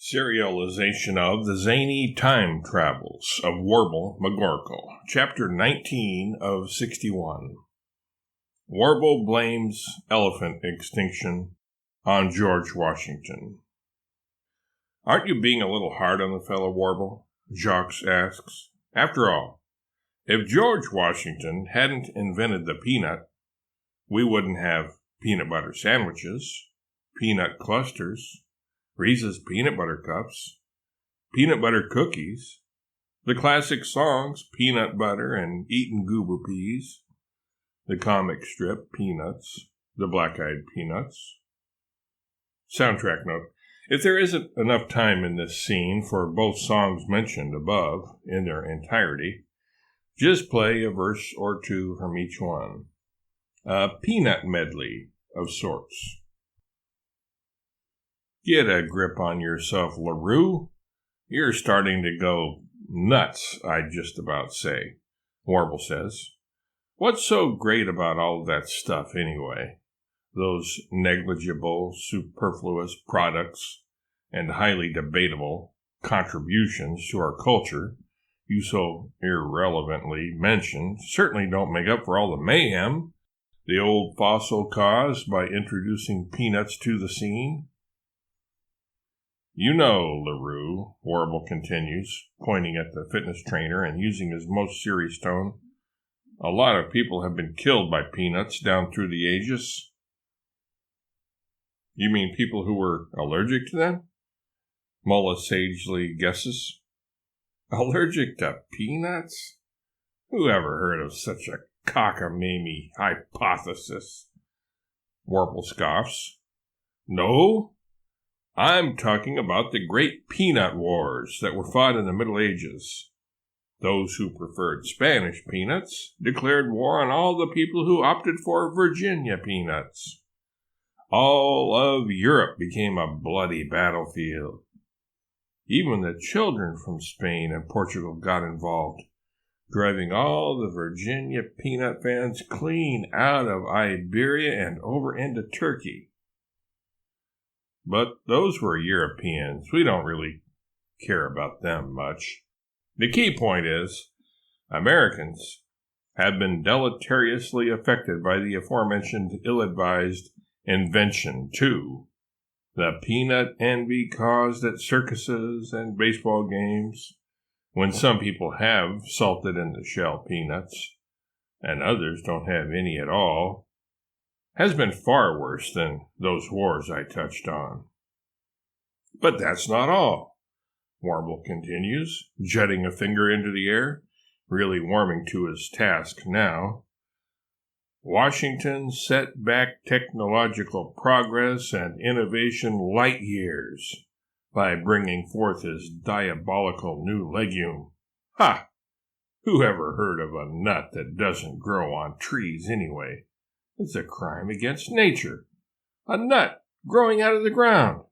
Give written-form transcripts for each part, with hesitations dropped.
Serialization of the Zany Time Travels of Warble McGorkle, Chapter 19 of 61. Warble blames elephant extinction on George Washington. Aren't you being a little hard on the fellow, Warble? Jacques asks. After all, if George Washington hadn't invented the peanut, we wouldn't have peanut butter sandwiches, peanut clusters, Reese's peanut butter cups, peanut butter cookies, the classic songs Peanut Butter and Eatin' Goober Peas, the comic strip Peanuts, the Black-Eyed Peanuts. Soundtrack note: if there isn't enough time in this scene for both songs mentioned above in their entirety, just play a verse or two from each one. A peanut medley of sorts. Get a grip on yourself, LaRue. You're starting to go nuts, I'd just about say, Warble says. What's so great about all of that stuff, anyway? Those negligible, superfluous products and highly debatable contributions to our culture you so irrelevantly mentioned certainly don't make up for all the mayhem the old fossil caused by introducing peanuts to the scene. You know, LaRue, Warble continues, pointing at the fitness trainer and using his most serious tone, a lot of people have been killed by peanuts down through the ages. You mean people who were allergic to them? Mullah sagely guesses. Allergic to peanuts? Who ever heard of such a cockamamie hypothesis? Warble scoffs. No? I'm talking about the great peanut wars that were fought in the Middle Ages. Those who preferred Spanish peanuts declared war on all the people who opted for Virginia peanuts. All of Europe became a bloody battlefield. Even the children from Spain and Portugal got involved, driving all the Virginia peanut fans clean out of Iberia and over into Turkey. But those were Europeans. We don't really care about them much. The key point is, Americans have been deleteriously affected by the aforementioned ill-advised invention, too. The peanut envy caused at circuses and baseball games, when some people have salted in the shell peanuts, and others don't have any at all, has been far worse than those wars I touched on. But that's not all, Warble continues, jutting a finger into the air, really warming to his task now. Washington set back technological progress and innovation light years by bringing forth his diabolical new legume. Ha! Who ever heard of a nut that doesn't grow on trees anyway? It's a crime against nature. A nut growing out of the ground.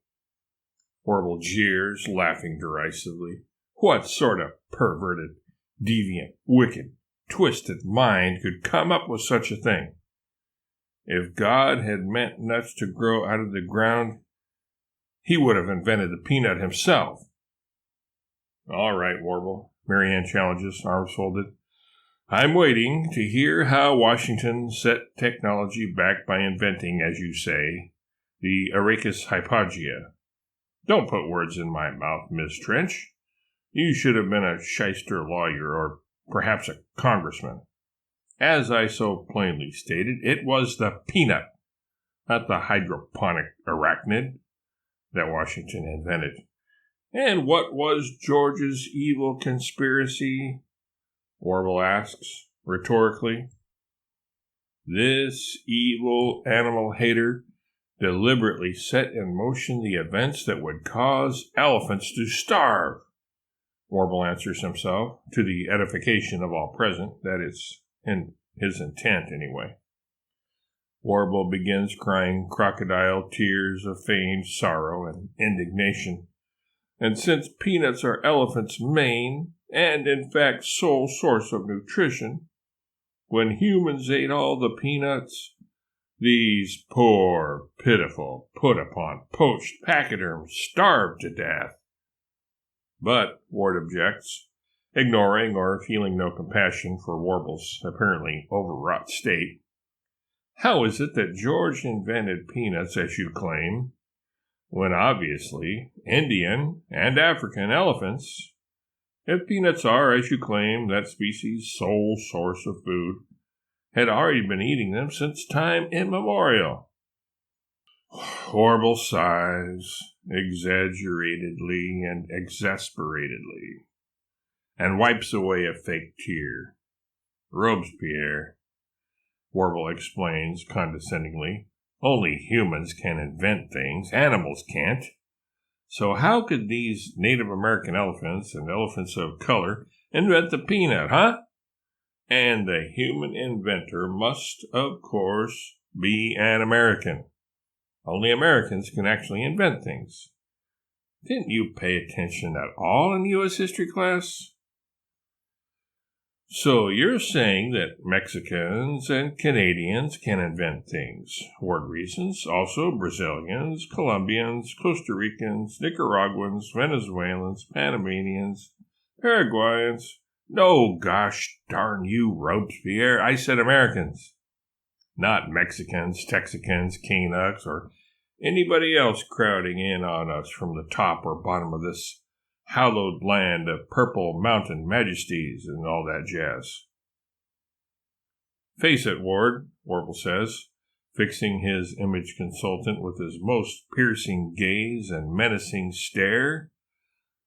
Warble jeers, laughing derisively. What sort of perverted, deviant, wicked, twisted mind could come up with such a thing? If God had meant nuts to grow out of the ground, he would have invented the peanut himself. All right, Warble, Marianne challenges, arms folded. I'm waiting to hear how Washington set technology back by inventing, as you say, the Arachis hypogea. Don't put words in my mouth, Miss Trench. You should have been a shyster lawyer or perhaps a congressman. As I so plainly stated, it was the peanut, not the hydroponic arachnid, that Washington invented. And what was George's evil conspiracy? Warble asks, rhetorically. This evil animal hater deliberately set in motion the events that would cause elephants to starve, Warble answers himself, to the edification of all present. That is in his intent, anyway. Warble begins crying crocodile tears of feigned sorrow and indignation. And since peanuts are elephants' main, and in fact sole source of nutrition, when humans ate all the peanuts, these poor, pitiful, put-upon, poached pachyderms starved to death. But, Ward objects, ignoring or feeling no compassion for Warble's apparently overwrought state, how is it that George invented peanuts, as you claim, when obviously Indian and African elephants, if peanuts are, as you claim, that species' sole source of food, had already been eating them since time immemorial? Warble sighs, exaggeratedly and exasperatedly, and wipes away a fake tear. Robespierre, Warble explains condescendingly, only humans can invent things, animals can't. So how could these Native American elephants and elephants of color invent the peanut, huh? And the human inventor must, of course, be an American. Only Americans can actually invent things. Didn't you pay attention at all in U.S. history class? So you're saying that Mexicans and Canadians can invent things, Ward reasons, also Brazilians, Colombians, Costa Ricans, Nicaraguans, Venezuelans, Panamanians, Paraguayans. No, gosh darn you, Robespierre, I said Americans. Not Mexicans, Texicans, Canucks, or anybody else crowding in on us from the top or bottom of this hallowed land of purple mountain majesties and all that jazz. Face it, Ward, Warble says, fixing his image consultant with his most piercing gaze and menacing stare.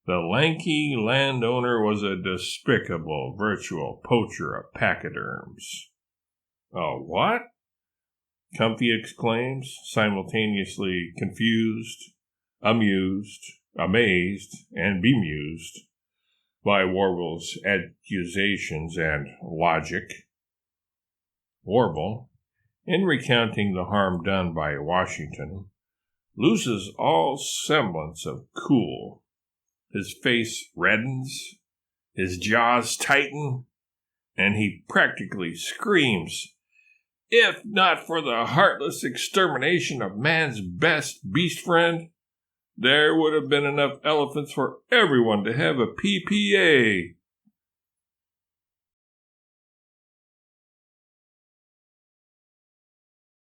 The lanky landowner was a despicable virtual poacher of pachyderms. A what? Comfy exclaims, simultaneously confused, amused, amazed, and bemused by Warble's accusations and logic. Warble, in recounting the harm done by Washington, loses all semblance of cool. His face reddens, his jaws tighten, and he practically screams, "If not for the heartless extermination of man's best beast friend, there would have been enough elephants for everyone to have a PPA.